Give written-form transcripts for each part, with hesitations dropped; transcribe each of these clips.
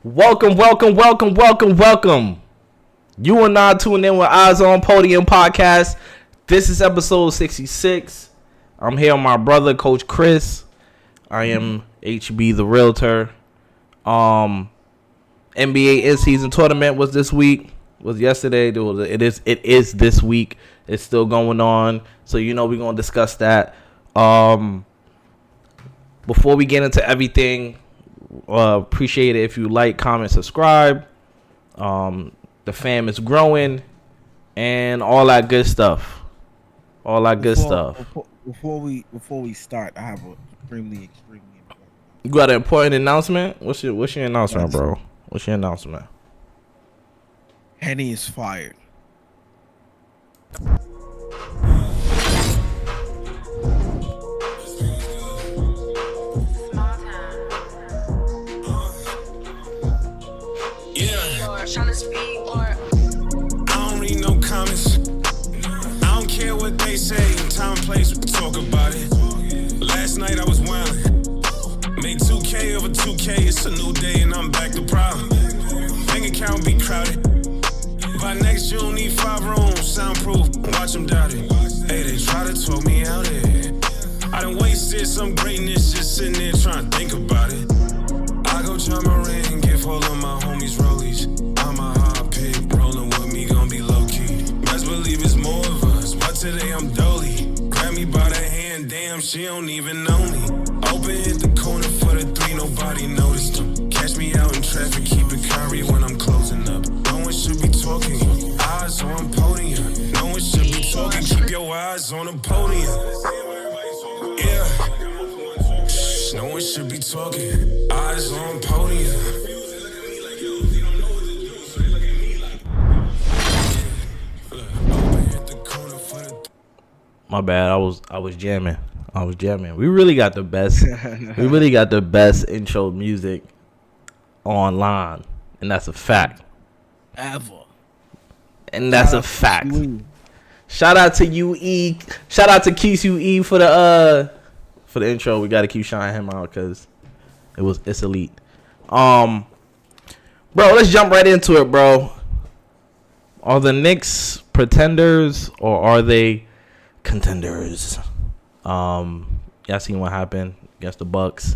Welcome. You are now tuned in with Eyesonpodium podcast. This is episode 66. I'm here with my brother, Coach Chris. I am HB the Realtor. NBA in-season tournament was this week. Was yesterday. It is this week. It's still going on. So we're gonna discuss that. Before we get into everything, appreciate it if you like, comment, subscribe. The fam is growing and all that good stuff. Before we start, I have a extremely important. You got an important announcement? What's your announcement, bro? What's your announcement? Henny is fired. I don't read no comments. I don't care what they say. Time and place, we talk about it. Last night I was wildin'. Made 2K over 2K. It's a new day and I'm back to problem. Bank account be crowded. By next June, need 5 rooms, soundproof. Watch them doubt it. Hey, they try to talk me out it. I done wasted some greatness just sitting there trying to think about it. I go jump a ring, give all of my homies rollies. I'm a hot pick, rolling with me, gon' be low key. Best believe it's more of us, but today I'm dolly. Grab me by the hand, damn, she don't even know me. Open hit the corner for the 3, nobody noticed them. Catch me out in traffic, keep it curry when I'm closing up. No one should be talking, eyes on podium. No one should be talking, keep your eyes on the podium. Yeah. No one should be talking. Eyes on podium. My bad. I was jamming. We really got the best. We really got the best intro music online, and that's a fact. Ever. And that's a fact. Shout out to UE. Shout out to Keith UE for the intro. We got to keep shining him out because it's elite. Bro, let's jump right into it, bro. Are the Knicks pretenders or are they contenders? Y'all seen what happened against the Bucks?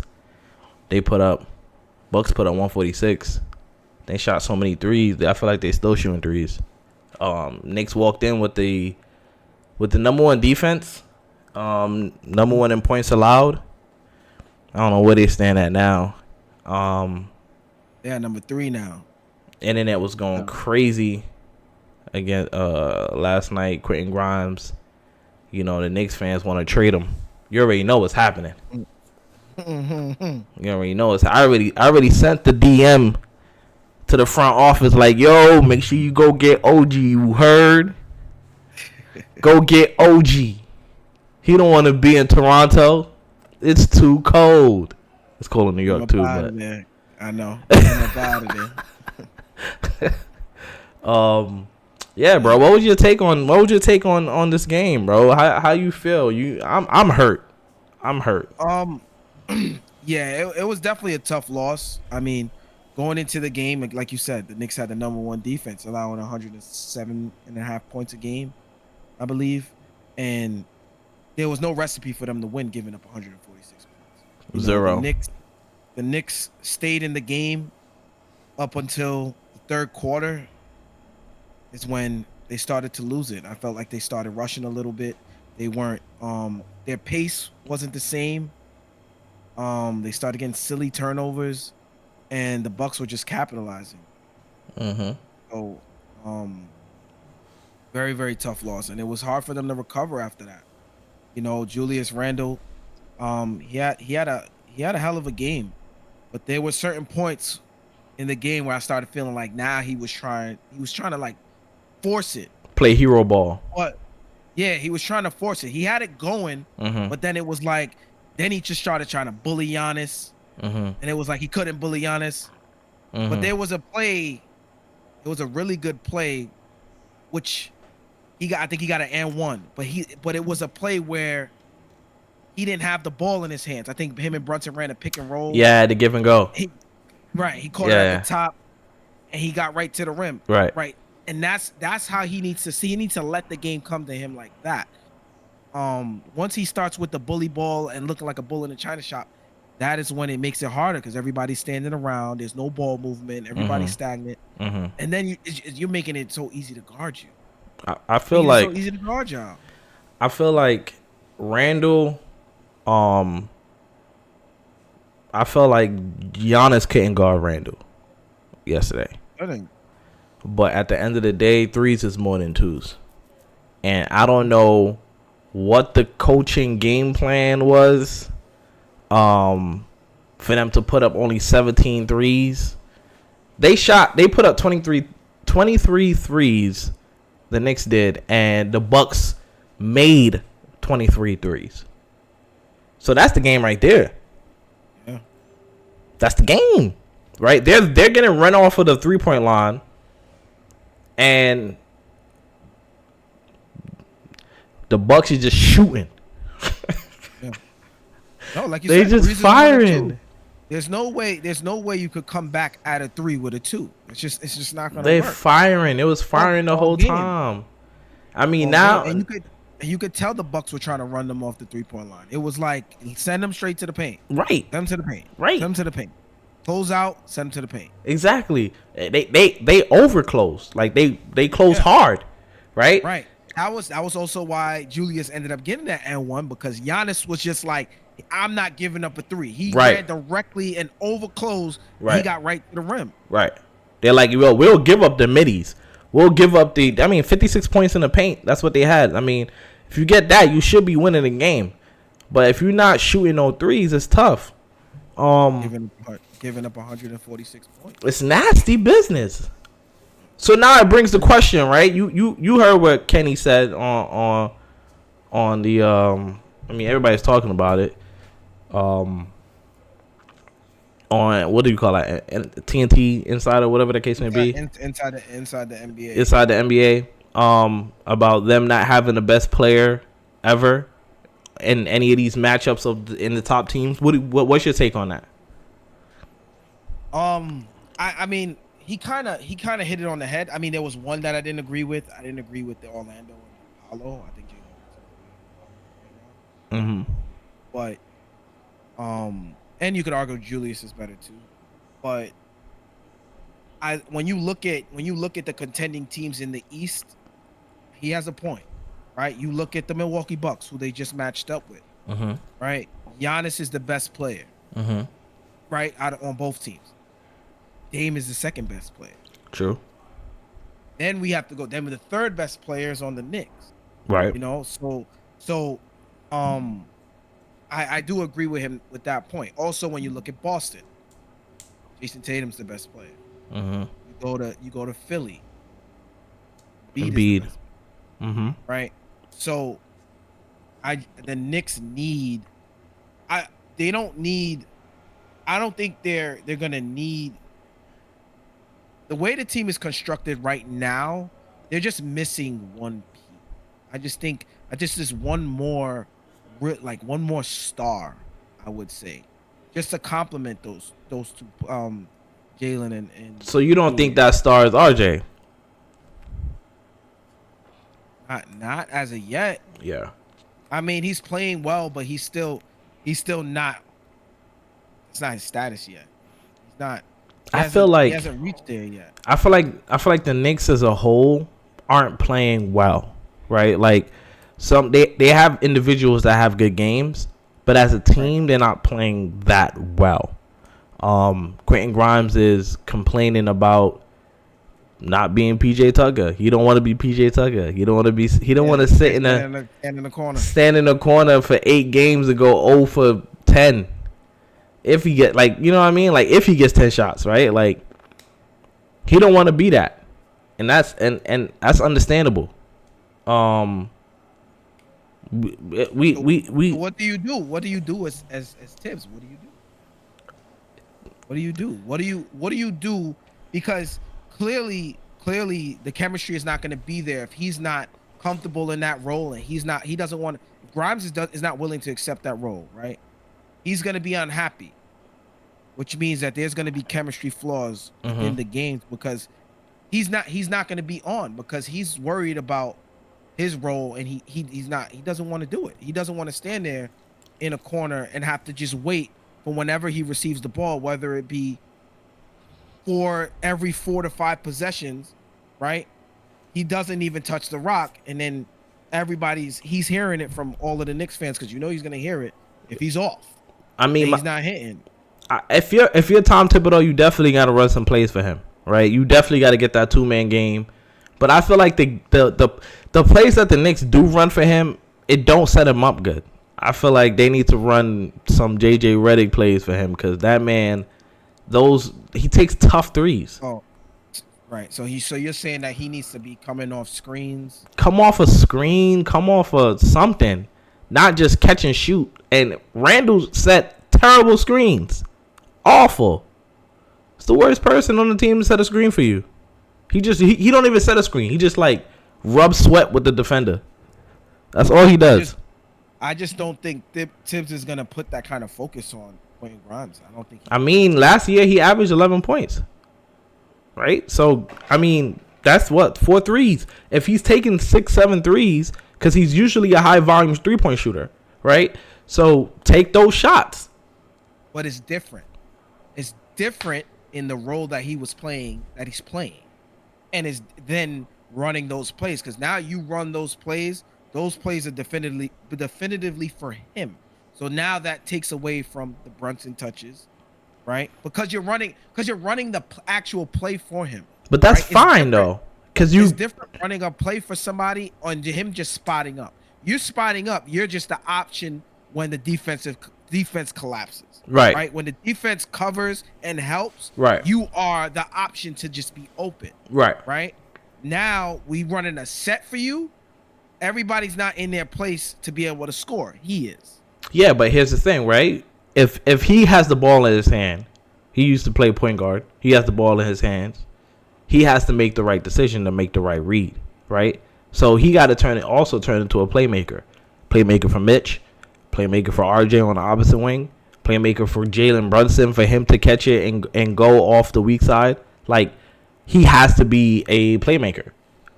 Bucks put up 146. They shot so many threes. I feel like they still shooting threes. Knicks walked in with the number one defense. Number one in points allowed. I don't know where they stand at now. They're number 3 now. Internet was going crazy again last night. Quentin Grimes, the Knicks fans want to trade him. You already know what's happening. You already know it's. I already sent the DM to the front office like, yo, make sure you go get OG. You heard? Go get OG. He don't want to be in Toronto. It's too cold. It's cold in New York too, but I know. I'm about it. Yeah, bro. What was your take on this game, bro? How you feel? I'm hurt. Yeah, it was definitely a tough loss. I mean, going into the game, like you said, the Knicks had the number one defense, allowing 107.5 points a game, I believe, and there was no recipe for them to win, giving up 146 points. Zero. The Knicks stayed in the game up until the third quarter. Is when they started to lose it. I felt like they started rushing a little bit. They weren't. Their pace wasn't the same. They started getting silly turnovers, and the Bucks were just capitalizing. So, very, very tough loss, and it was hard for them to recover after that. Julius Randle, he had a hell of a game, but there were certain points in the game where I started feeling like he was trying to like force it, play hero ball. But yeah, he was trying to force it. He had it going, but then it was like, then he just started trying to bully Giannis, and it was like he couldn't bully Giannis. But there was a play, it was a really good play, which I think he got an and one, but it was a play where he didn't have the ball in his hands. I think him and Brunson ran a pick and roll. Yeah, the give and go. Right. He caught it at the top, and he got right to the rim. Right. Right. And that's how he needs to see. He needs to let the game come to him like that. Once he starts with the bully ball and looking like a bull in a china shop, that is when it makes it harder because everybody's standing around. There's no ball movement. Everybody's stagnant, and then you're making it so easy to guard you. I feel like so easy to guard y'all. I feel like Randall. I felt like Giannis couldn't guard Randall yesterday. But at the end of the day, threes is more than twos, and I don't know what the coaching game plan was for them to put up only 17 threes. They put up 23 threes, the Knicks did, and the Bucks made 23 threes. So that's the game right there. Yeah. That's the game. Right? They're getting run off of the 3-point line, and the Bucks are just shooting. Yeah. No, like you they said, just firing. There's no way you could come back at a 3 with a 2. It's just not gonna They work. firing. It was firing the whole game. time. I mean, now and you could tell the Bucks were trying to run them off the 3-point line. It was like send them straight to the paint. Right. Send them to the paint. Right. Send them to the paint. Close out. Send them to the paint. Exactly. They overclosed. Like they closed hard. Right. Right. That was also why Julius ended up getting that N1 because Giannis was just like, I'm not giving up a 3. He ran directly and overclosed. Right. He got right to the rim. Right. They're like, we'll give up the middies. We'll give up 56 points in the paint. That's what they had. I mean, if you get that, you should be winning the game. But if you're not shooting no threes, it's tough. Giving up 146 points. It's nasty business. So now it brings the question, right? You heard what Kenny said on the I mean, everybody's talking about it. On what do you call that? TNT Insider, whatever the case may be. Inside the NBA. Inside the NBA. About them not having the best player ever in any of these matchups in the top teams. What's your take on that? I mean, he kind of hit it on the head. I mean, there was one that I didn't agree with. I didn't agree with the Orlando and Apollo. I think but and you could argue Julius is better too. But when you look at the contending teams in the East, he has a point, right? You look at the Milwaukee Bucks, who they just matched up with, right? Giannis is the best player, right? On both teams. Dame is the second best player. True. Then we have to go. Then the third best player is on the Knicks. Right. You know, so I do agree with him with that point. Also, when you look at Boston, Jason Tatum's the best player. You go to Philly. Embiid. Right. So the Knicks need. They don't need. I don't think they're gonna need. The way the team is constructed right now, they're just missing one piece. I just think there's one more star, I would say, just to complement those two, Jalen and. So you don't think that star is RJ? Not as of yet. Yeah. I mean, he's playing well, but he's still not. It's not his status yet. He's not. He hasn't reached there yet. I feel like the Knicks as a whole aren't playing well, right? Like they have individuals that have good games, but as a team they're not playing that well. Quentin Grimes is complaining about not being PJ Tucker. He don't want to be PJ Tucker. He don't want to sit in the corner. Stand in the corner for 8 games and go 0 for 10. If he get you know what I mean? Like if he gets 10 shots, right? Like he don't want to be that. And that's that's understandable. We what do you do? What do you do as Tibbs? What do you do? Because clearly the chemistry is not going to be there if he's not comfortable in that role, and he doesn't want. Grimes is not willing to accept that role, right? He's going to be unhappy. which means that there's going to be chemistry flaws in the games because he's not going to be on because he's worried about his role and he doesn't want to do it. He doesn't want to stand there in a corner and have to just wait for whenever he receives the ball, whether it be for every 4 to 5 possessions, right? He doesn't even touch the rock, and then he's hearing it from all of the Knicks fans because he's gonna hear it if he's off. I mean, he's not hitting. If you're Tom Thibodeau, you definitely got to run some plays for him, right? You definitely got to get that 2-man game. But I feel like the plays that the Knicks do run for him, it don't set him up good. I feel like they need to run some JJ Redick plays for him because that man, he takes tough threes. Oh, right. So you're saying that he needs to be coming off screens? Come off a screen, come off of something, not just catch and shoot. And Randall set terrible screens, awful. It's the worst person on the team to set a screen for you. He don't even set a screen. He just like rubs sweat with the defender. That's all he does. I just don't think Tibbs is gonna put that kind of focus on Quentin Grimes. I don't think. Last year he averaged 11 points, right? So that's what 4 threes. If he's taking 6-7 threes, because he's usually a high volume 3-point shooter, right? So take those shots. But it's different. It's different in the role that he's playing, and is then running those plays because now you run those plays. Those plays are definitively for him. So now that takes away from the Brunson touches, right? Because you're running the actual play for him. But that's fine though, because it's different running a play for somebody on him just spotting up. You spotting up, you're just the option when the defense collapses. Right. When the defense covers and helps, you are the option to just be open. Right. Now we running a set for you. Everybody's not in their place to be able to score. He is. Yeah, but here's the thing, right? If he has the ball in his hand, he used to play point guard. He has the ball in his hands. He has to make the right decision to make the right read, right? So he got to turn into a playmaker. Playmaker for Mitch, playmaker for RJ on the opposite wing, playmaker for Jalen Brunson for him to catch it and go off the weak side. Like, he has to be a playmaker,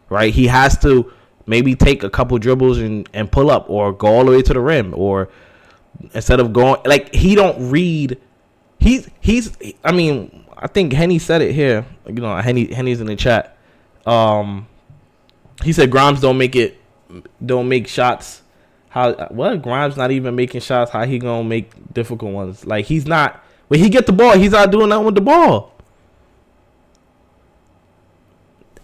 right? He has to maybe take a couple dribbles and pull up or go all the way to the rim, or instead of going, like, he don't read. I think Henny said it here. Henny's in the chat. He said Grimes don't make shots. Grimes not even making shots. How he gonna make difficult ones? Like, he's not. When he get the ball, he's not doing nothing with the ball.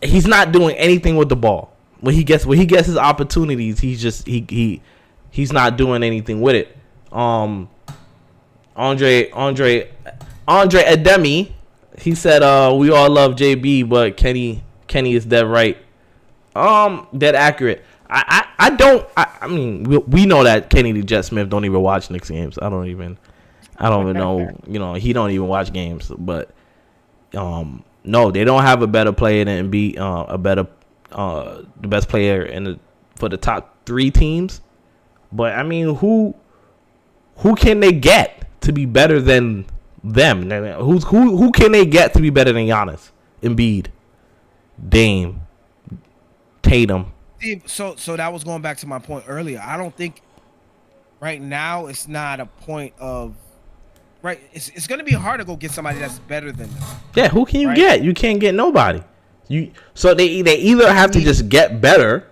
He's not doing anything with the ball. When he gets his opportunities, he's not doing anything with it. Andre Ademi, he said we all love JB, but Kenny is dead right. Dead accurate. We know that Kenny the Jet Smith don't even watch Knicks games. I don't even know. He don't even watch games. But no, they don't have a better player than Embiid. The best player for the top 3 teams. But who can they get to be better than them? Who can they get to be better than Giannis, Embiid, Dame, Tatum? So that was going back to my point earlier. I don't think right now it's not a point of right. It's going to be hard to go get somebody that's better than them. Yeah, who can you get? You can't get nobody. So they either have to just get better,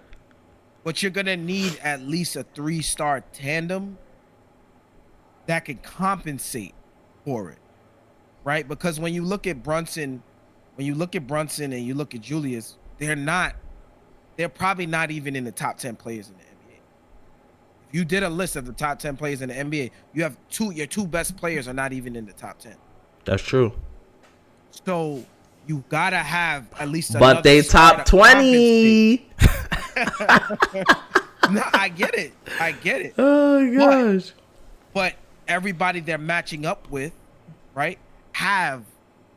but you're going to need at least a 3-star tandem that can compensate for it, right? Because when you look at Brunson and you look at Julius, they're probably not even in the top 10 players in the NBA. If you did a list of the top 10 players in the NBA, you have your 2 best players are not even in the top 10. That's true. So you gotta have at least. But they top 20. No, I get it. Oh gosh. But everybody they're matching up with, right,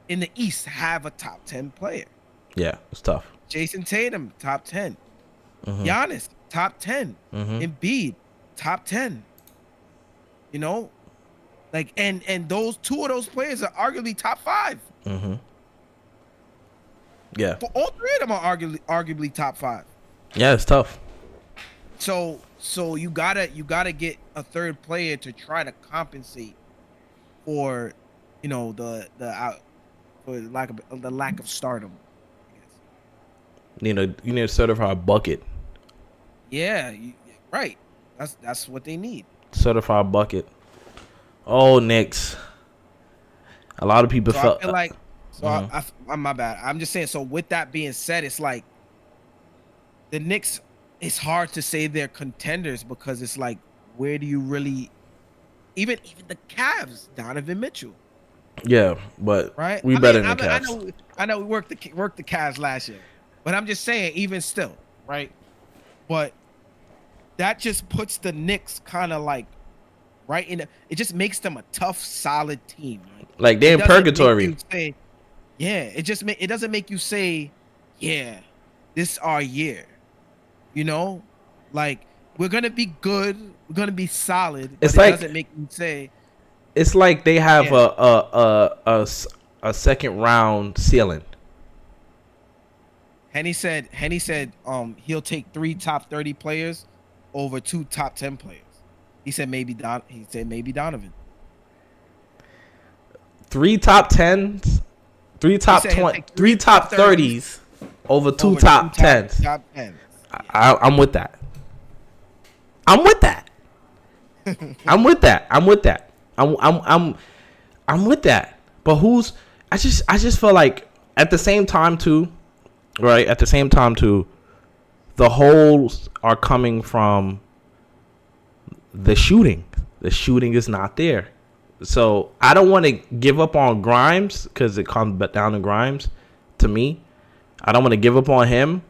in the East have a top 10 player. Yeah, it's tough. Jason Tatum, top 10. Mm-hmm. Giannis, top 10. Mm-hmm. Embiid, top 10. The Like, and those two of those players are arguably top 5. Mm-hmm. Yeah. But all three of them are arguably top 5. Yeah, it's tough. So you gotta get a third player to try to compensate for, you know, the lack of stardom, I guess. You need a certified bucket. Yeah, right. That's what they need. Certified bucket. Oh, Knicks. A lot of people So felt. I feel like, I'm my bad. I'm just saying. So with that being said, it's like the Knicks. It's hard to say they're contenders because it's like, where do you really? Even the Cavs, Donovan Mitchell. Yeah, but Right. we better than the Cavs. I know we worked the Cavs last year, but I'm just saying, even still, right? But that just puts the Knicks kind of like right in. It just makes them a tough, solid team. Like they're in purgatory. It doesn't make you say, yeah, this is our year. You know, like we're gonna be good, we're gonna be solid. But It's like, doesn't make you say. It's like they have a second round ceiling. Henny said he'll take 3 top 30 players over 2 top 10 players. He said maybe Donovan. 3 top 10s, 3 top 20, 3 top 30s over 2 top 10s. Top 10s. I'm with that. I'm with that. I'm with that. But I just feel like at the same time too, right? At the same time too, the holes are coming from the shooting. The shooting is not there. So I don't want to give up on Grimes because it comes down to Grimes. To me, I don't want to give up on him.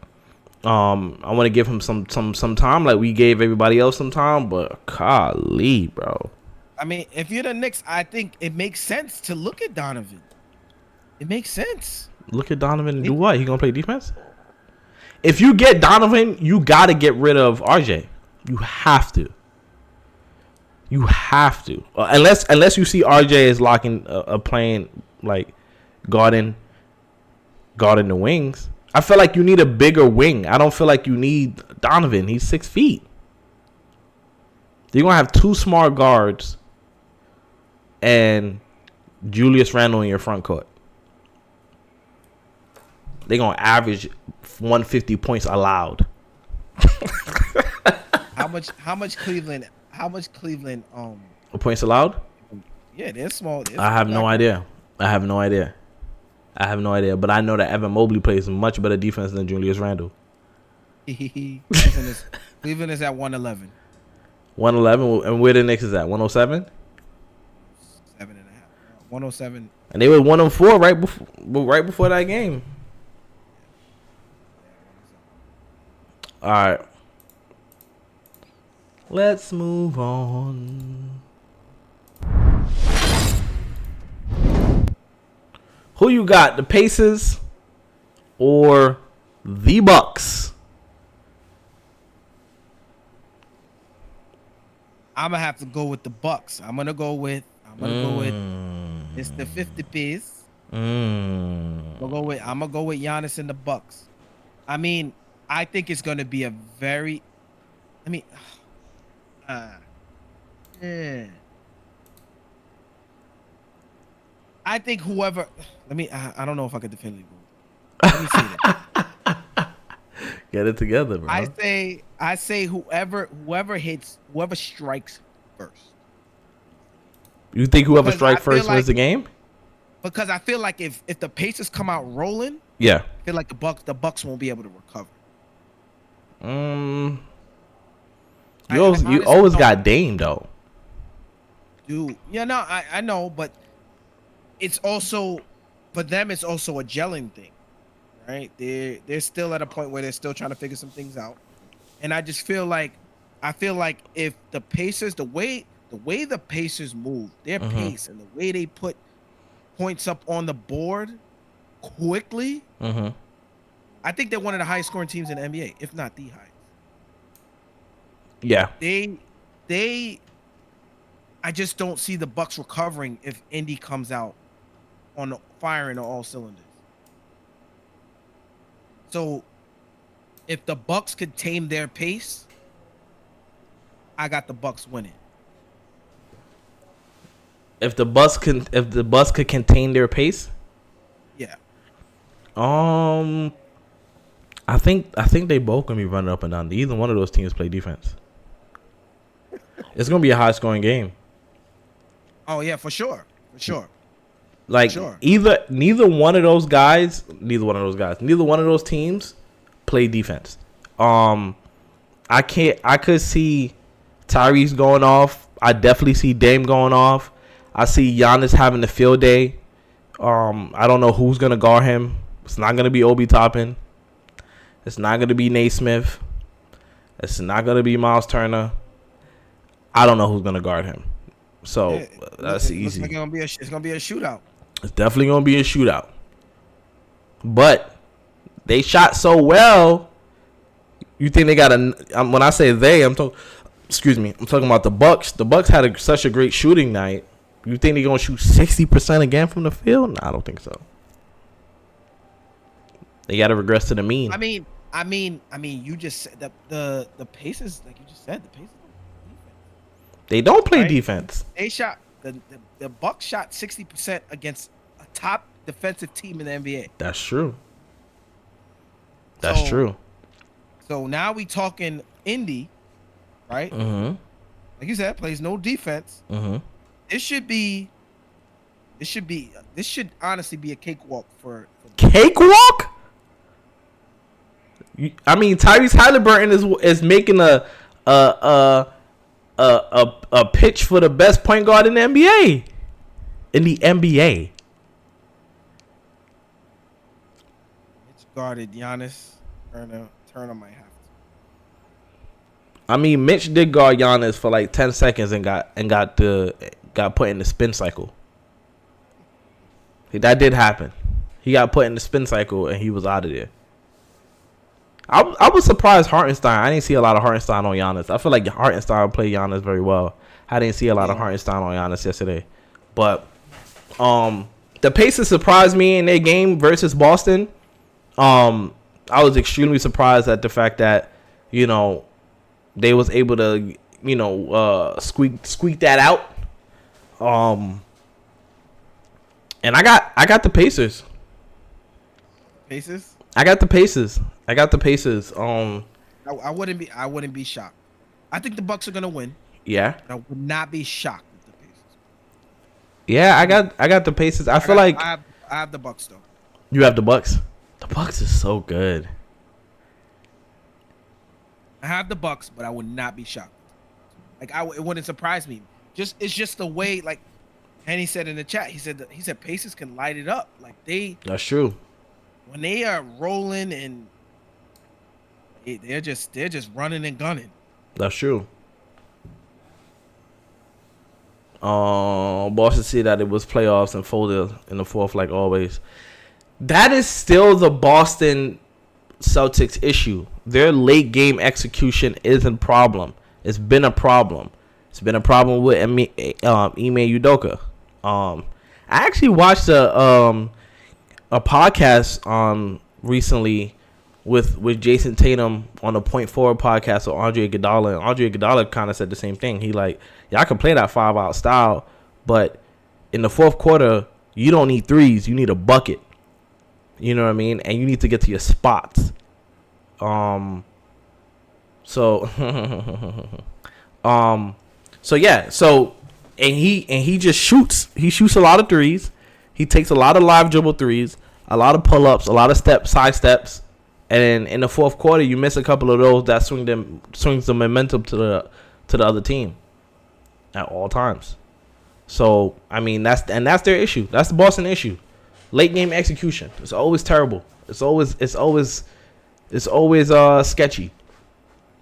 I want to give him some time, like we gave everybody else some time. But golly, bro. I mean, if you're the Knicks, I think it makes sense to look at Donovan. It makes sense. Look at Donovan and do what? He gonna play defense? If you get Donovan, you gotta get rid of RJ. You have to. Unless you see RJ is locking playing like guarding the wings. I feel like you need a bigger wing. I don't feel like you need Donovan. He's 6 feet. You're gonna have 2 smart guards and Julius Randle in your front court. They're gonna average 150 points allowed. How much Cleveland Points allowed? Yeah, they're small. I have no idea. But I know that Evan Mobley plays much better defense than Julius Randle. Cleveland is at 111. 111, and where the Knicks is at? 107? 7.5. 107. And they were 104 right before that game. All right. Let's move on. Who you got? The Pacers or the Bucks? I'm gonna have to go with the Bucks. I'm gonna go with it's the 50 piece. I'm gonna go with Giannis and the Bucks. I mean, I think it's gonna be a very. I mean, I think whoever. I don't know if I could definitively go. Let me see that. Get it together, bro. I say whoever strikes first. You think whoever strikes first wins the game? Because I feel like if the Pacers come out rolling, yeah, I feel like the Bucks won't be able to recover. You always got Dame though. Dude, yeah, no, I know, but it's also for them. It's also a gelling thing, right? They're still at a point where they're still trying to figure some things out, and I feel like if the Pacers, the way the Pacers move, their pace and the way they put points up on the board quickly, I think they're one of the highest scoring teams in the NBA, if not the highest. Yeah. I just don't see the Bucks recovering if Indy comes out on firing on all cylinders. So if the Bucks could tame their pace, I got the Bucks winning. If the Bucks could contain their pace, yeah. I think they both gonna be running up and down. Either one of those teams play defense. It's gonna be a high scoring game. Oh yeah, for sure. Like neither one of those teams play defense. I could see Tyrese going off. I definitely see Dame going off. I see Giannis having a field day. I don't know who's gonna guard him. It's not gonna be Obi Toppin. It's not gonna be Naismith. It's not gonna be Miles Turner. I don't know who's gonna guard him. So that's easy. It's gonna be a shootout. It's definitely gonna be a shootout. But they shot so well. You think they got when I say they, I'm talking about the Bucks. The Bucks had such a great shooting night. You think they're gonna shoot 60% again from the field? No, I don't think so. They gotta regress to the mean. I mean, you just said the Pacers, like you just said, the Pacers don't play defense. They don't play defense. They shot the Bucks shot 60% against a top defensive team in the NBA. That's true. That's true. So now we talking Indy, right? Mm-hmm. Like you said, plays no defense. Mm-hmm. This should honestly be a cakewalk for cakewalk. I mean, Tyrese Halliburton is making a pitch for the best point guard in the NBA. Mitch guarded Giannis. Turner might have to. I mean, Mitch did guard Giannis for like 10 seconds and got put in the spin cycle. That did happen. He got put in the spin cycle and he was out of there. I was surprised Hartenstein. I didn't see a lot of Hartenstein on Giannis. I feel like Hartenstein played Giannis very well. I didn't see a lot of Hartenstein on Giannis yesterday. But the Pacers surprised me in their game versus Boston. I was extremely surprised at the fact that, they was able to, squeak that out. And I got the Pacers. Pacers? I got the Pacers. I wouldn't be shocked. I think the Bucks are gonna win. Yeah. I would not be shocked with the Pacers. Yeah, I got the Pacers. I have the Bucks though. You have the Bucks. The Bucks is so good. I have the Bucks, but I would not be shocked. Like it wouldn't surprise me. It's just the way, like Henny said in the chat. He said Pacers can light it up. Like That's true. When they are rolling and they're just running and gunning. That's true. Boston see that it was playoffs and folded in the fourth like always. That is still the Boston Celtics issue. Their late game execution is a problem. It's been a problem. It's been a problem with Ime Udoka. I actually watched a podcast recently with Jason Tatum on the Point Forward podcast with Andre Iguodala, and Andre Iguodala kind of said the same thing. He like, y'all can play that 5-out style, but in the fourth quarter, you don't need threes. You need a bucket. You know what I mean? And you need to get to your spots. So he just shoots. He shoots a lot of threes. He takes a lot of live dribble threes, a lot of pull-ups, a lot of side steps. And in the fourth quarter, you miss a couple of those that swings the momentum to the other team at all times. So I mean that's their issue. That's the Boston issue. Late game execution. It's always terrible. It's always sketchy.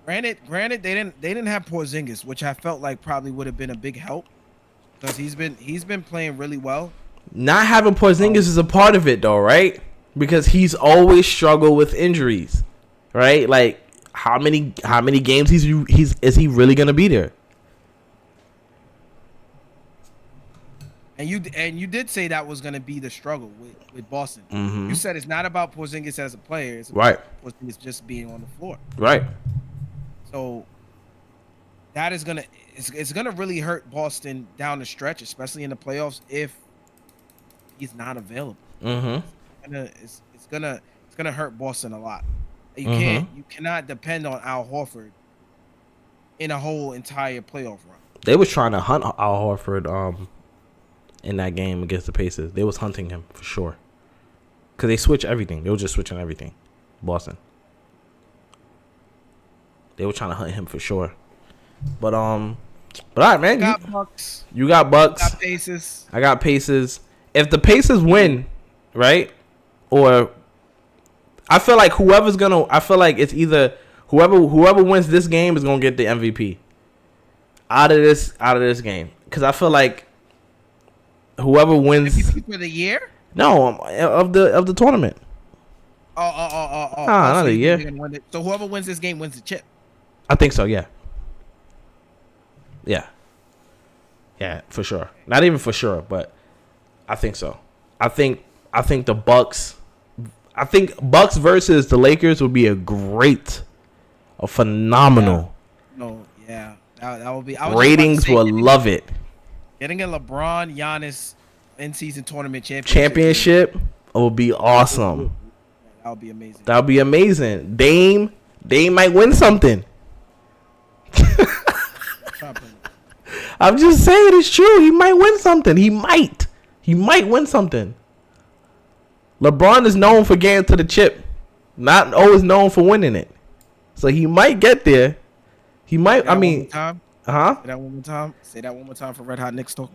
Granted, they didn't have Porzingis, which I felt like probably would have been a big help because he's been playing really well. Not having Porzingis is a part of it though, right? Because he's always struggled with injuries, right? Like how many games is he really gonna be there? And you did say that was going to be the struggle with Boston. Mm-hmm. You said it's not about Porzingis as a player. It's Right. about Porzingis just being on the floor. Right. So that is gonna it's gonna really hurt Boston down the stretch, especially in the playoffs, if he's not available. Mm-hmm. It's gonna hurt Boston a lot. You cannot depend on Al Horford in a whole entire playoff run. They was trying to hunt Al Horford in that game against the Pacers. They was hunting him for sure. Cause they switched everything. They were just switching everything. Boston. They were trying to hunt him for sure. But all right, man. You got Bucks. You got Bucks. I got Pacers. I got Pacers. If the Pacers win, right? Or I feel like it's either whoever wins this game is gonna get the MVP out of this game. Cause I feel like whoever wins MVP for the year? No, of the tournament. Oh. Not a year. So whoever wins this game wins the chip. I think so, yeah. Yeah, for sure. Not even for sure, but I think so. I think the Bucks. I think Bucks versus the Lakers would be a phenomenal. Yeah. That would be. Ratings will love it. Getting a LeBron, Giannis in-season tournament championship will be awesome. That would be amazing. That would be amazing. Dame might win something. I'm just saying it's true. He might win something. He might win something. LeBron is known for getting to the chip, not always known for winning it. So he might get there. He might. I mean, Say that one more time. Say that one more time for Red Hot Knicks talk.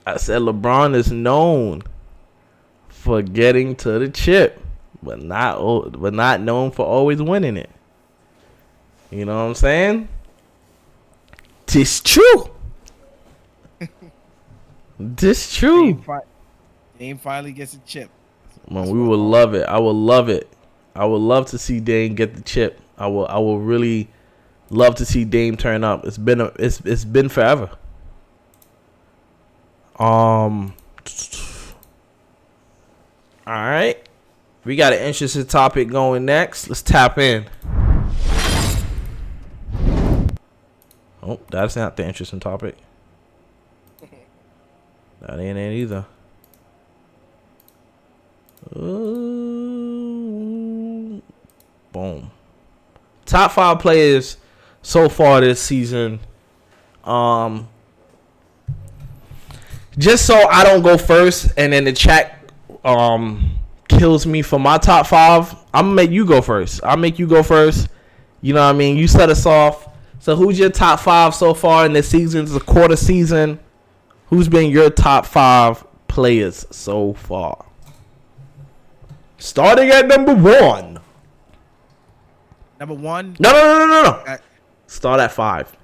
I said LeBron is known for getting to the chip, but not known for always winning it. You know what I'm saying? This true. This true. Dame finally gets a chip. Man, we would love it. I would love it. I would love to see Dame get the chip. I will really love to see Dame turn up. It's been forever. All right. We got an interesting topic going next. Let's tap in. Oh, that's not the interesting topic. That ain't it either. Boom. Top 5 players so far this season. Just so I don't go first and then the chat kills me for my top 5, I'm gonna make you go first. I'll make you go first. You know what I mean? You set us off. So who's your top 5 so far in this season? It's a quarter season. Who's been your top 5 players so far? Starting at number 1. Number 1? No. Start at 5.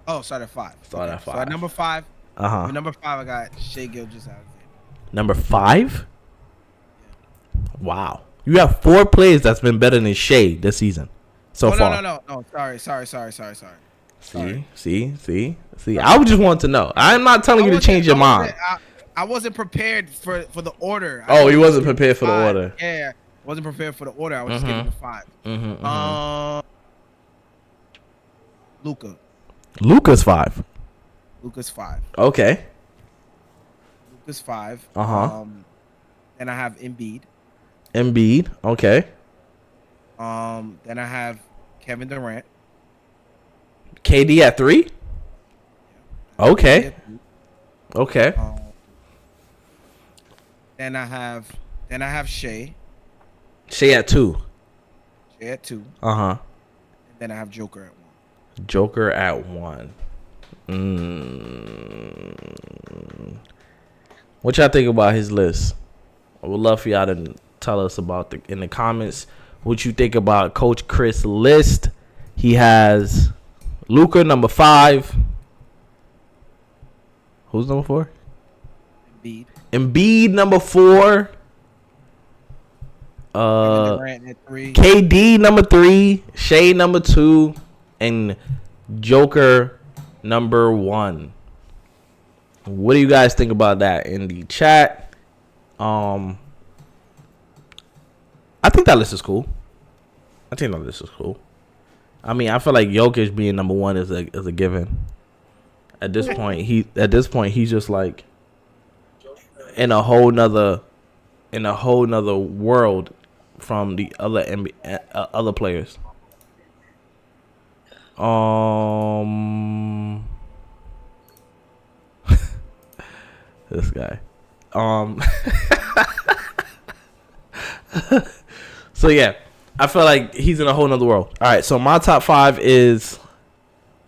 Oh, start at 5. Start at 5. So at number 5. Uh-huh. Number 5, I got Shai Gilgeous-Alexander. Number 5? Wow. You have 4 players that's been better than Shai this season so far. No. Sorry. See. I just want to know. I'm not telling you to change your mind. I wasn't prepared for the order. Oh, he wasn't prepared for the order. Yeah, wasn't prepared for the order. I was just giving the 5. Luka's 5. Luka's 5. Okay. Luka's 5. Then I have Embiid. Okay. Then I have Kevin Durant. KD at 3? Okay. Then I have Shai. Shai at 2. Uh-huh. And then I have Joker at 1. What y'all think about his list? I would love for y'all to tell us about in the comments what you think about Coach Chris' list. He has Luka number 5. Who's number 4? Embiid number 4. Durant at 3. KD number 3. Shai number 2. And Joker number 1. What do you guys think about that in the chat? I think that list is cool. I mean, I feel like Jokic being number one is a given. At this point, he's just like in a whole nother world from the other other players. This guy. So yeah, I feel like he's in a whole nother world. All right, so my top 5 is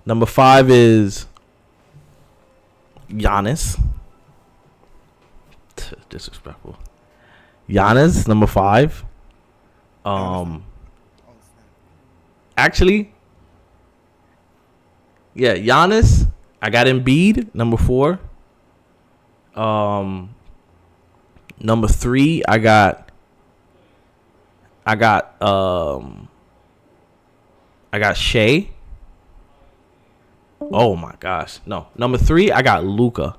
number 5 is Giannis. Disrespectful. Giannis, number 5. Actually, yeah, Giannis. I got Embiid, number 4. Number 3, I got Shea. Oh my gosh. No. Number 3, I got Luka.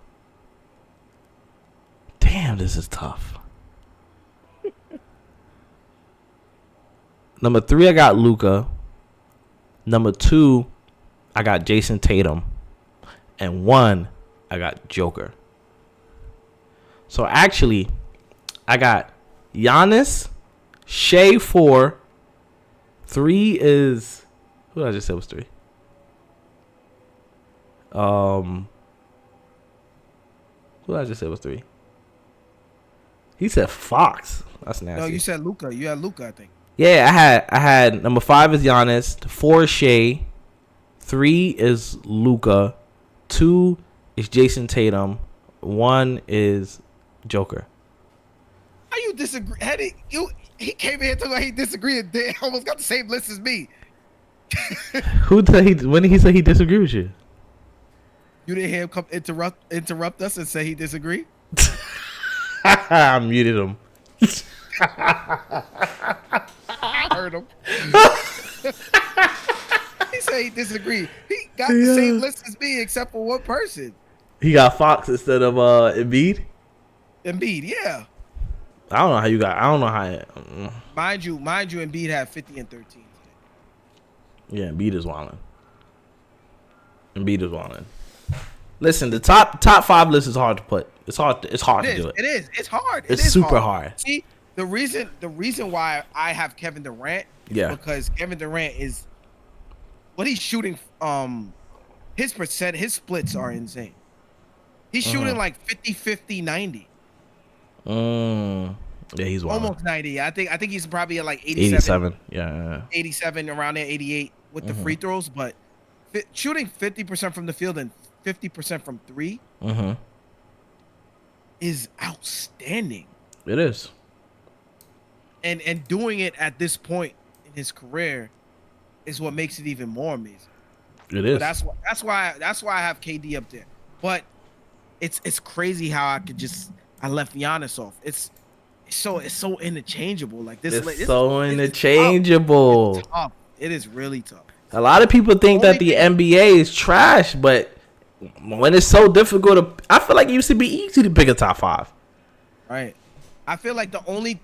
Damn, this is tough. Number 3, I got Luka. Number 2, I got Jason Tatum. And 1, I got Joker. So actually, I got Giannis, Shea 4. 3 is who did I just say was 3? Who did I just say was 3? He said Fox. That's nasty. No, you said Luka. You had Luka, I think. Yeah, I had number 5 is Giannis, 4 is Shea, 3 is Luka, 2 is Jason Tatum, 1 is Joker. How you disagree? He came in talking about he disagreed. They almost got the same list as me. When did he say he disagreed with you? You didn't hear him come interrupt us and say he disagreed? I muted him. I heard him. He said he disagreed. He got the same list as me except for one person. He got Fox instead of Embiid? Embiid, yeah. I don't know how you got. I don't know how. Mind you, Embiid had 50 and 13. Yeah, Embiid is wilding. Listen, the top 5 list is hard to put. It's hard to do it. It is. It's hard. It's super hard. See, the reason why I have Kevin Durant is because Kevin Durant is what he's shooting. His splits are insane. He's shooting like 50, 50, 90. Yeah, he's wild. Almost 90. I think he's probably at like 87. Yeah. 87 around there, 88 with the free throws, but shooting 50% from the field and 50% from 3 is outstanding. It is. And doing it at this point in his career is what makes it even more amazing. It is. But that's why I have KD up there. But it's crazy how I left Giannis off. It's so interchangeable. Like this. It's so interchangeable. It's tough. It is really tough. A lot of people think that the NBA is trash, but when it's so difficult I feel like it used to be easy to pick a top 5. Right. I feel like the only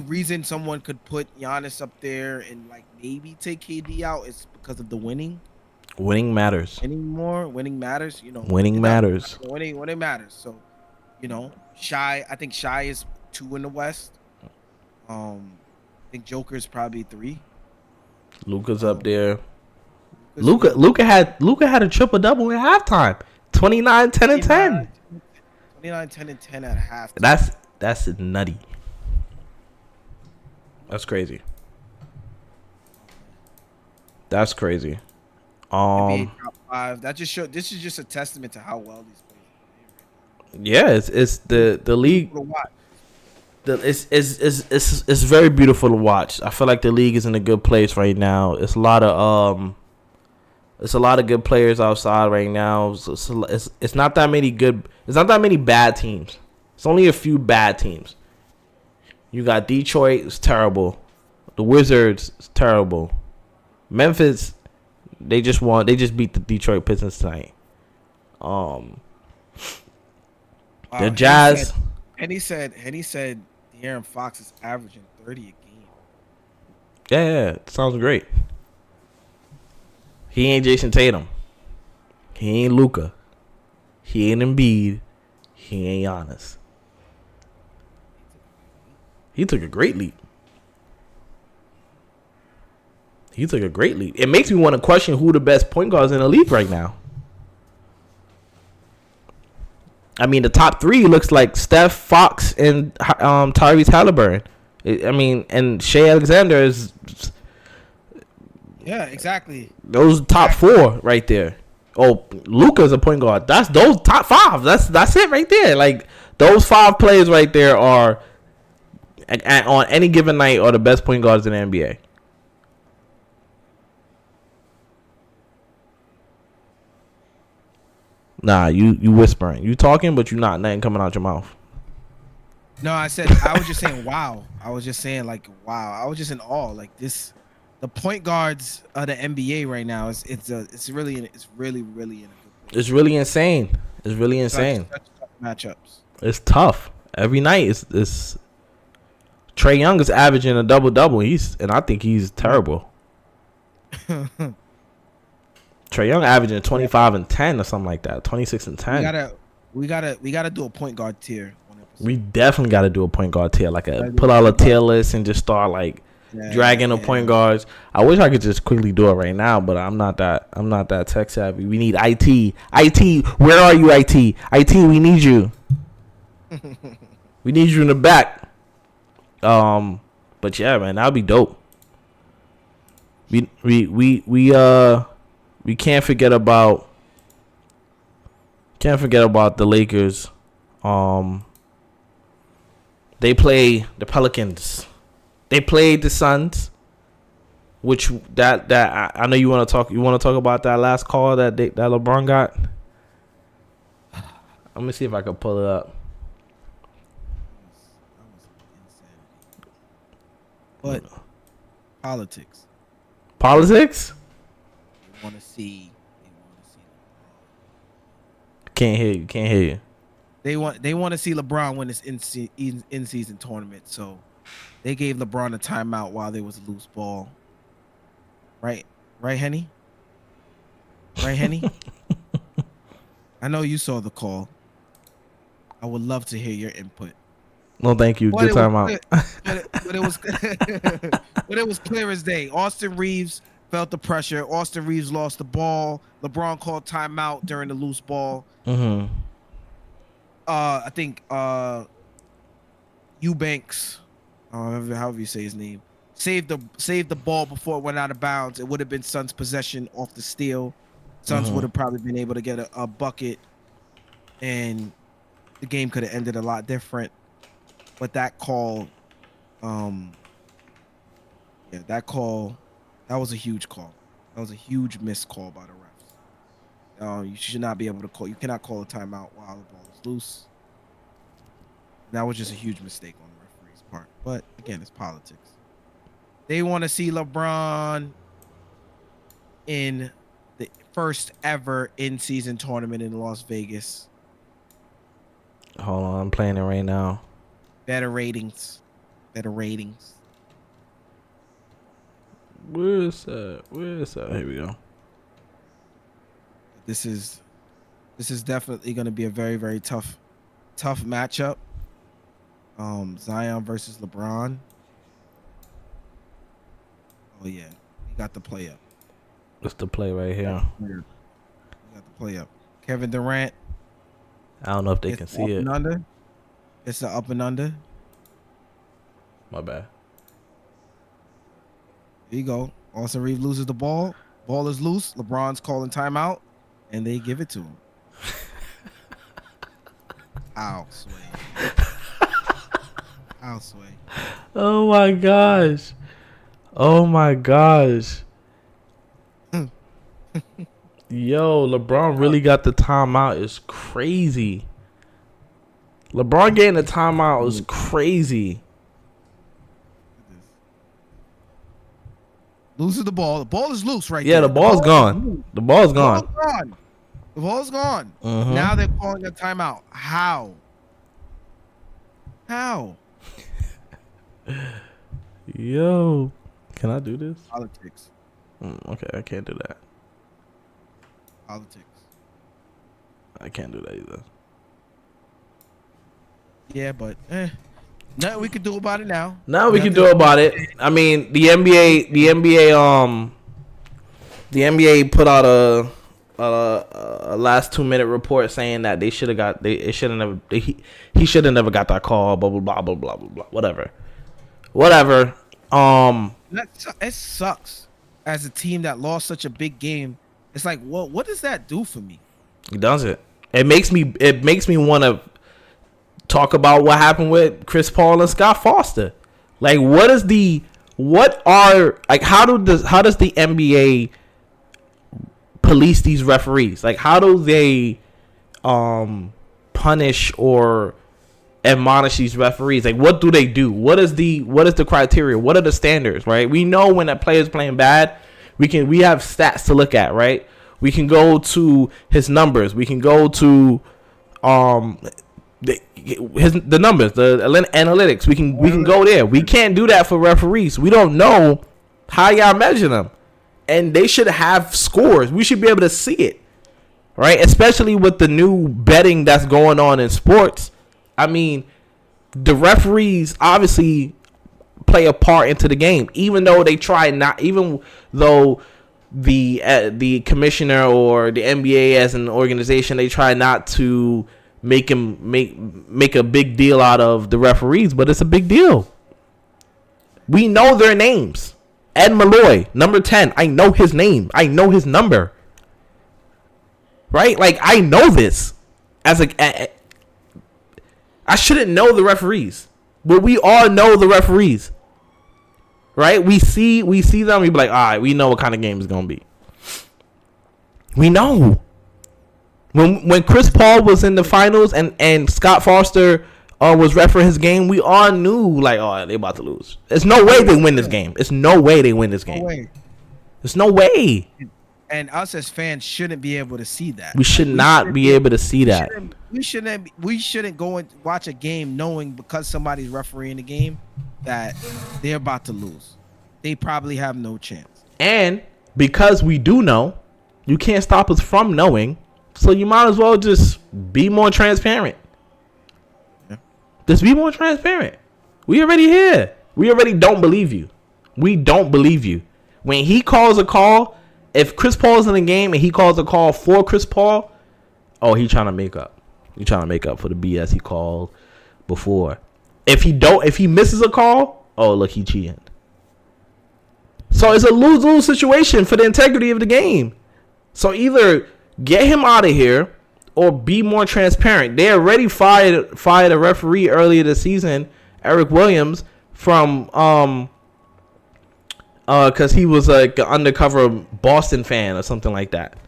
reason someone could put Giannis up there and like maybe take KD out is because of the winning. Winning matters. Winning matters. Winning matters. Winning matters. So, I think Shy is 2 in the West. I think Joker's probably 3. Luka's up there. Luka had a triple double at halftime. 29, 10, and 10. 29, 10, and 10 at halftime. That's nutty. That's crazy. NBA top 5. That just show. This is just a testament to how well these players are playing. Yeah, it's the league. It's very beautiful to watch. I feel like the league is in a good place right now. It's a lot of good players outside right now. It's not that many good. It's not that many bad teams. It's only a few bad teams. You got Detroit, it's terrible. The Wizards, it's terrible. Memphis, they just beat the Detroit Pistons tonight. The Jazz. Henny said De'Aaron Fox is averaging 30 a game. Yeah, sounds great. He ain't Jason Tatum. He ain't Luka. He ain't Embiid. He ain't Giannis. He took a great leap. It makes me want to question who the best point guards in the league right now. I mean, the top three looks like Steph, Fox, and Tyrese Halliburton. And Shea Alexander is. Yeah, exactly. Those top four right there. Oh, Luka's a point guard. That's those top five. That's it right there. Like those 5 players right there are, on any given night, are the best point guards in the NBA. Nah, you whispering. You talking, but you not nothing coming out your mouth. No, I was just saying wow. I was just saying like wow. I was just in awe. Like this, the point guards of the NBA right now it's really in a good place. It's really insane. It's really insane. Such tough matchups. It's tough. Every night it's Trae Young is averaging a double-double. And I think he's terrible. Trae Young averaging 25 and 10 or something like that. 26 and 10. We gotta do a point guard tier. We definitely got to do a point guard tier, pull out a tier list and just start dragging the point guards. I wish I could just quickly do it right now, but I'm not that tech savvy. We need IT. IT, where are you? IT, we need you. We need you in the back. But yeah, man, that'd be dope. We can't forget about the Lakers. They play the Pelicans. They played the Suns, which that I know you want to talk. You want to talk about that last call that LeBron got. Let me see if I can pull it up. But politics. Politics? They want to see. Can't hear you. They want to see LeBron win this in season tournament. So they gave LeBron a timeout while there was a loose ball. Right, Henny? Right, Henny? I know you saw the call. I would love to hear your input. No, thank you. Good timeout. But it was clear as day. Austin Reeves felt the pressure. Austin Reeves lost the ball. LeBron called timeout during the loose ball. Mm-hmm. I think Eubanks, however you say his name, saved the ball before it went out of bounds. It would have been Suns' possession off the steal. Suns would have probably been able to get a bucket, and the game could have ended a lot different. But that call, that was a huge call. That was a huge missed call by the refs. You should not be able to call. You cannot call a timeout while the ball is loose. That was just a huge mistake on the referee's part. But again, it's politics. They want to see LeBron in the first ever in-season tournament in Las Vegas. Hold on, I'm playing it right now. Better ratings. Where is that? Here we go. This is definitely going to be a very, very tough matchup. Zion versus LeBron. Oh yeah, we got the play up. What's the play right here? We got the play up. Kevin Durant. I don't know if they can see it. Under. It's the up and under. My bad. Here you go. Austin Reeves loses the ball. Ball is loose. LeBron's calling timeout, and they give it to him. Ow, Sway. Ow, Sway. Oh my gosh. Yo, LeBron really got the timeout. It's crazy. LeBron getting the timeout is crazy. Loses the ball. The ball is loose right there. Yeah, the ball's gone. The ball's gone. The ball's gone. Mm-hmm. Now they're calling a timeout. How? How? Yo, can I do this? Politics. Okay, I can't do that. Politics. I can't do that either. Yeah, but nothing we can do about it now. Now we can do about it. I mean, the NBA put out a last 2-minute report saying that he should have never got that call. Blah blah blah blah blah blah blah. Whatever. It sucks. As a team that lost such a big game, it's like, what does that do for me? It doesn't. It makes me want to talk about what happened with Chris Paul and Scott Foster. Like, how does the NBA police these referees? Like, how do they punish or admonish these referees? Like, what do they do? What is the criteria? What are the standards, right? We know when a player's playing bad, we have stats to look at, right? We can go to his numbers. We can go to the numbers, the analytics. We can go there. We can't do that for referees. We don't know how y'all measure them, and they should have scores. We should be able to see it, right? Especially with the new betting that's going on in sports. I mean, the referees obviously play a part into the game, even though they try not. Even though the commissioner or the NBA as an organization, they try not to make a big deal out of the referees, but it's a big deal. We know their names. Ed Malloy, number 10. I know his name. I know his number. Right? Like, I know this. I shouldn't know the referees, but we all know the referees. Right? We see them. We be like, all right, we know what kind of game it's gonna be. We know. When Chris Paul was in the finals and Scott Foster was refereeing his game, we all knew, like, oh, they about to lose. There's no way they win this game. There's no way they win this game. No way. There's no way. And us as fans shouldn't be able to see that. We should not be able to see that. We shouldn't go and watch a game knowing because somebody's refereeing the game that they're about to lose. They probably have no chance. And because we do know, you can't stop us from knowing. So you might as well just be more transparent. Yeah. Just be more transparent. We already here. We already don't believe you. We don't believe you. When he calls a call, if Chris Paul's in the game and he calls a call for Chris Paul, oh, he trying to make up. He trying to make up for the BS he called before. If he misses a call, oh, look, he cheating. So it's a lose-lose situation for the integrity of the game. So either get him out of here or be more transparent. They already fired a referee earlier this season, Eric Williams, from because he was like an undercover Boston fan or something like that.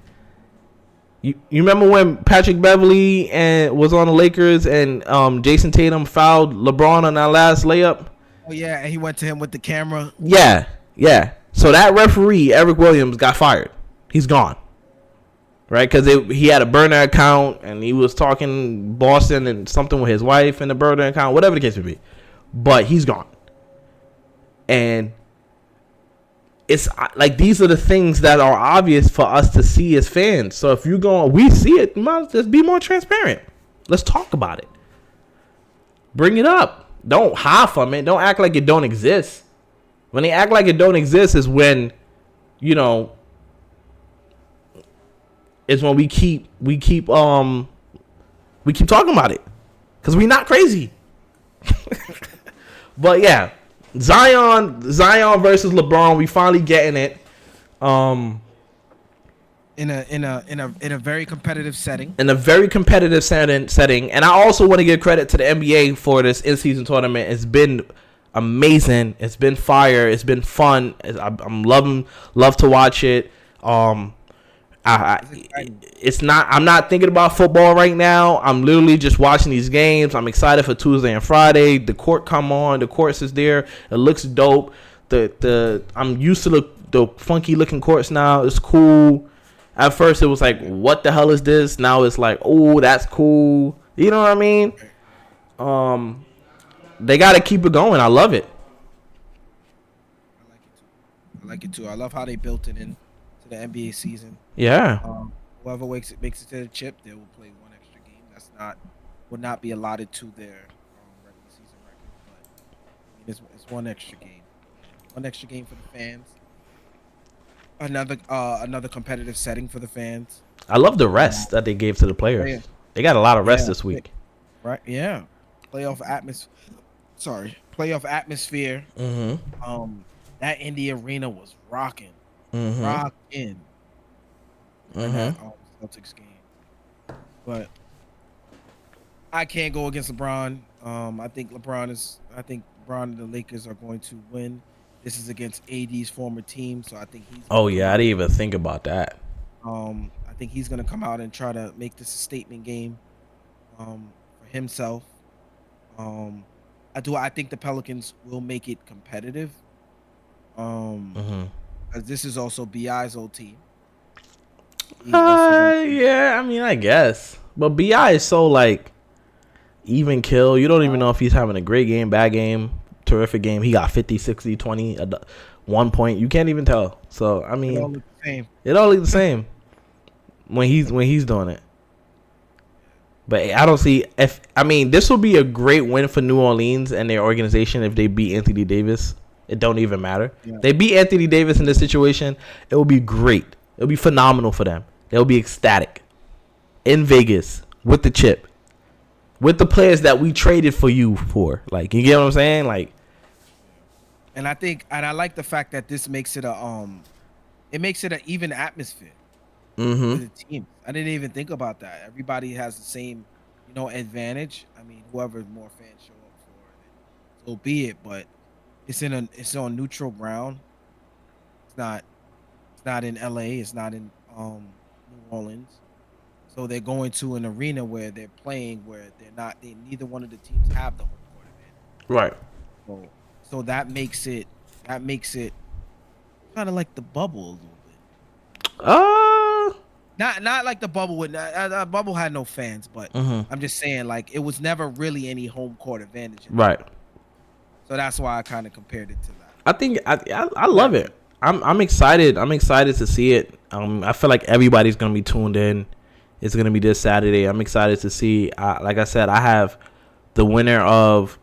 You remember when Patrick Beverley was on the Lakers and Jason Tatum fouled LeBron on that last layup? Oh yeah, and he went to him with the camera. Yeah. So that referee, Eric Williams, got fired. He's gone. Right? Because he had a burner account and he was talking Boston and something with his wife in the burner account, whatever the case may be. But he's gone. And it's like these are the things that are obvious for us to see as fans. So if you're going, we see it, just be more transparent. Let's talk about it. Bring it up. Don't hide from it. Don't act like it don't exist. When they act like it don't exist is when, is when we keep talking about it. Because we're not crazy. But yeah. Zion versus LeBron, we finally getting it. In a very competitive setting. In a very competitive setting, and I also want to give credit to the NBA for this in-season tournament. It's been amazing. It's been fire. It's been fun. I'm love to watch it. It's not. I'm not thinking about football right now. I'm literally just watching these games. I'm excited for Tuesday and Friday. The court come on. The courts is there. It looks dope. I'm used to the funky looking courts now. It's cool. At first, it was like, what the hell is this? Now it's like, oh, that's cool. You know what I mean? They got to keep it going. I love it. I like it too. I love how they built it into the NBA season. Yeah. Whoever makes it to the chip, they will play one extra game. Would not be allotted to their regular season record, but it's one extra game. One extra game for the fans. Another competitive setting for the fans. I love the rest that they gave to the players. Yeah. They got a lot of rest this week. Right? Yeah. Playoff atmosphere. Mm-hmm. That Indy Arena was rocking. Mm-hmm. Rocking. Mm-hmm. That Celtics game. But I can't go against LeBron. I think LeBron and the Lakers are going to win. This is against AD's former team, so I think he's. Oh yeah, I didn't even think about that. I think he's gonna come out and try to make this a statement game, for himself. I think the Pelicans will make it competitive. Because this is also BI's old team. Yeah, I mean, I guess, but Bi is so like even kill. You don't even know if he's having a great game, bad game, terrific game. He got 50, 60, 20, 1 point. You can't even tell. So I mean, it all looks the same when he's doing it. But I don't see this will be a great win for New Orleans and their organization if they beat Anthony Davis. It don't even matter. Yeah. They beat Anthony Davis in this situation. It will be great. It will be phenomenal for them. They'll be ecstatic in Vegas with the chip, with the players that we traded for you for. Like, you get what I'm saying? Like, and I like the fact that this makes it an even atmosphere. Mm-hmm. For the team. I didn't even think about that. Everybody has the same, advantage. I mean, whoever more fans show up for, so be it. But it's on neutral ground. It's not in LA. It's not in New Orleans. So they're going to an arena where they're playing where neither one of the teams have the home court advantage. Right. So that makes it kind of like the bubble a little bit. Not like the bubble with bubble had no fans, but I'm just saying, like, it was never really any home court advantage. Right. So that's why I kind of compared it to that. I think I love it. I'm excited. I'm excited to see it. I feel like everybody's gonna be tuned in. It's gonna be this Saturday. I'm excited to see. Like I said, I have the winner of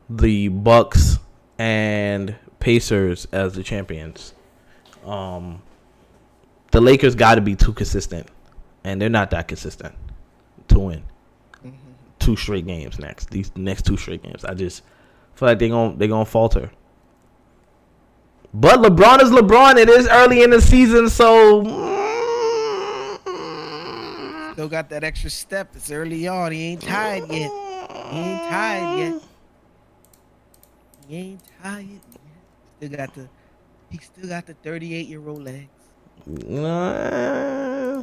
the Bucks and Pacers as the champions. The Lakers got to be too consistent, and they're not that consistent to win 2 straight games next. These next 2 straight games, I just feel like they're gonna falter. But LeBron is LeBron. It is early in the season, so still got that extra step. It's early on. He ain't tired yet. He still got the 38-year-old legs.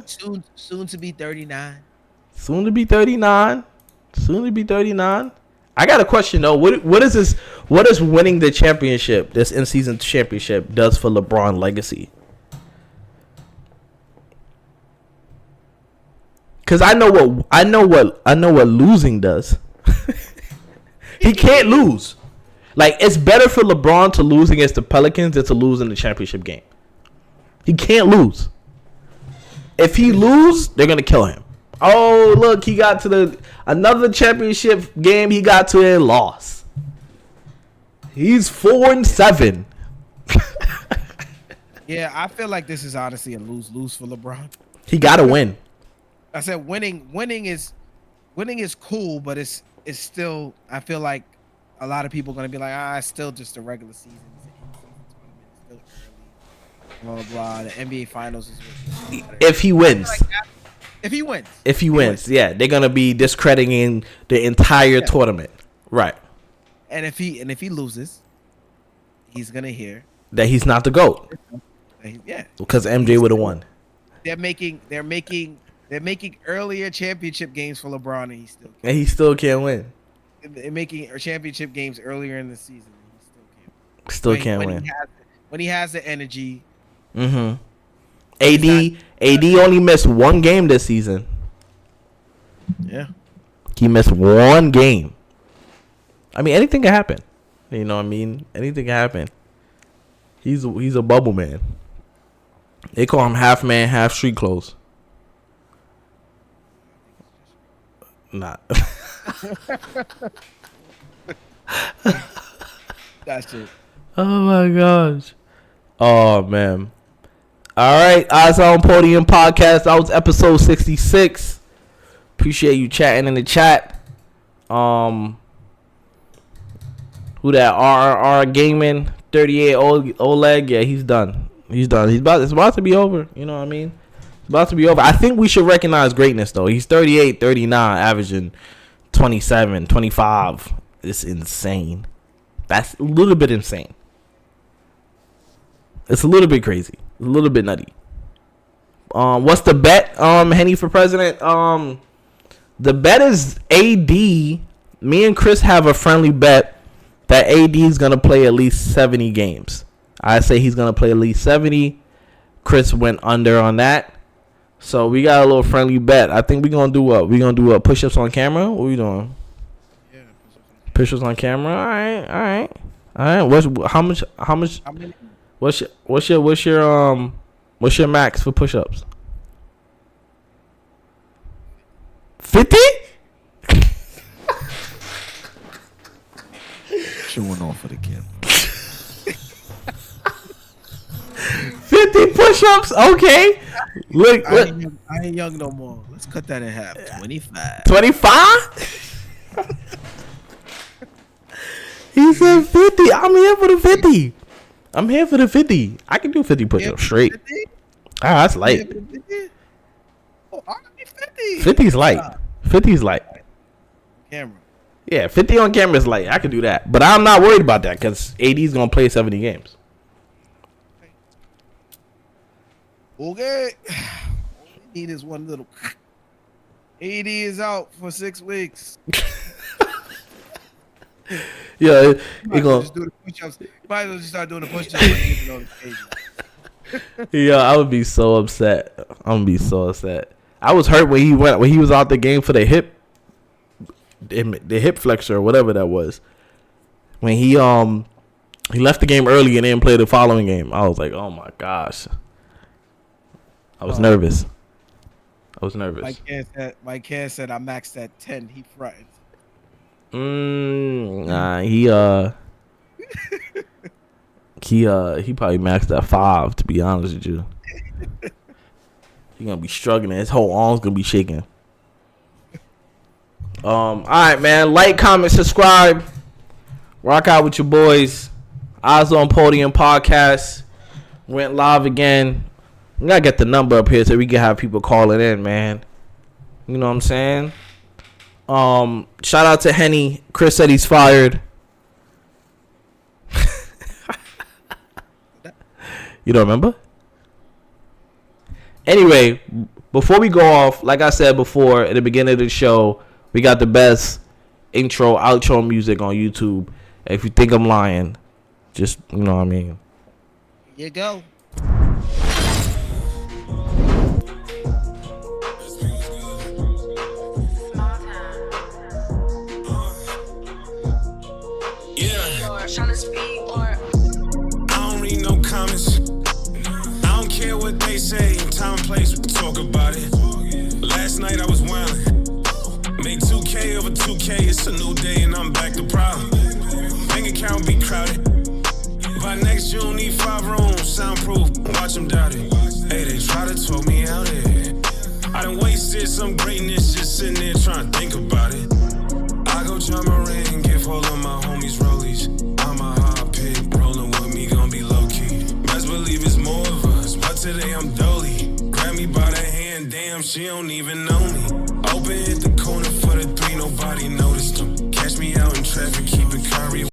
Soon to be 39. Soon to be 39. I got a question though. What is this? What is winning the championship, this in-season championship, does for LeBron legacy? Because I know what losing does. He can't lose. Like, it's better for LeBron to lose against the Pelicans than to lose in the championship game. He can't lose. If he lose, they're gonna kill him. Oh, look, he got to another championship game. He got to and lost. He's 4-7. Yeah, I feel like this is honestly a lose-lose for LeBron. He gotta win. I said winning is cool, but it's still, I feel like a lot of people are gonna be like, it's still just a regular season. It's still early. Blah blah. The NBA Finals is if he wins. If he wins, yeah, they're gonna be discrediting the entire tournament, right? And if he loses, he's gonna hear that he's not the GOAT. Yeah, because MJ would have won. They're making earlier championship games for LeBron, and he still can't win. They're making championship games earlier in the season, and he still can't win. When he has the energy. Mm-hmm. AD only missed one game this season. Yeah. He missed one game. I mean, anything can happen. You know what I mean? Anything can happen. He's a bubble man. They call him half man, half street clothes. Not. That's it. Oh my gosh. Oh man. All right, Eyesonpodium podcast. That was episode 66. Appreciate you chatting in the chat. Who that? RRR Gaming 38 Oleg. Yeah, he's done. It's about to be over. You know what I mean? It's about to be over. I think we should recognize greatness though. He's 38, 39, averaging 27, 25. It's insane. That's a little bit insane. It's a little bit crazy. A little bit nutty. What's the bet, Henny, for president? The bet is AD. Me and Chris have a friendly bet that AD is going to play at least 70 games. I say he's going to play at least 70. Chris went under on that. So we got a little friendly bet. I think we're going to do what? We're going to do what? Push-ups on camera? What are we doing? Yeah, push-ups on camera. All right. How much? What's your max for push-ups? 50? Showing off for the camera. 50 push-ups? Okay. Look. I ain't young no more. Let's cut that in half. 25. 25? He said 50. I'm here for the 50. I can do 50 push-ups straight. 50? That's light. Oh, I can be 50. 50's light. 50's light. Camera. Yeah, 50 on camera is light. I can do that. But I'm not worried about that because AD's going to play 70 games. Okay. All we need is one little. AD is out for 6 weeks. Yeah, Might as well just do the push-ups. Might as well just start doing the push-ups. Yeah, I would be so upset. I'm gonna be so upset. I was hurt when he was out the game for the hip flexor or whatever that was. When he left the game early and didn't play the following game. I was like, oh my gosh. I was nervous. Mike Care said I maxed at 10. He frightened. Nah, he probably maxed at 5, to be honest with you. He gonna be struggling. His whole arm's gonna be shaking. All right, man. Like, comment, subscribe. Rock out with your boys. Eyesonpodium podcast went live again. We gotta get the number up here so we can have people calling in, man. You know what I'm saying? Shout out to Henny. Chris said he's fired. You don't remember? Anyway, before we go off, like I said before at the beginning of the show, we got the best intro, outro music on YouTube. If you think I'm lying, just, you know what I mean. Here you go. I don't read no comments. I don't care what they say. Time and place, we talk about it. Last night I was wildin'. Made 2K over 2K. It's a new day and I'm back to problem. Bank account be crowded. By next June, need 5 rooms, soundproof. Watch them doubt it. Hey, they try to talk me out here. I done wasted some greatness just sitting there trying to think about it. I go John Moran, give all of my homies rollies. I'm a hot pig, rolling with me, gon' be low key. Best believe it's more of us, but today I'm dolly. Grab me by the hand, damn, she don't even know me. Open hit the corner for the 3, nobody noticed them. Catch me out in traffic, keep it curry.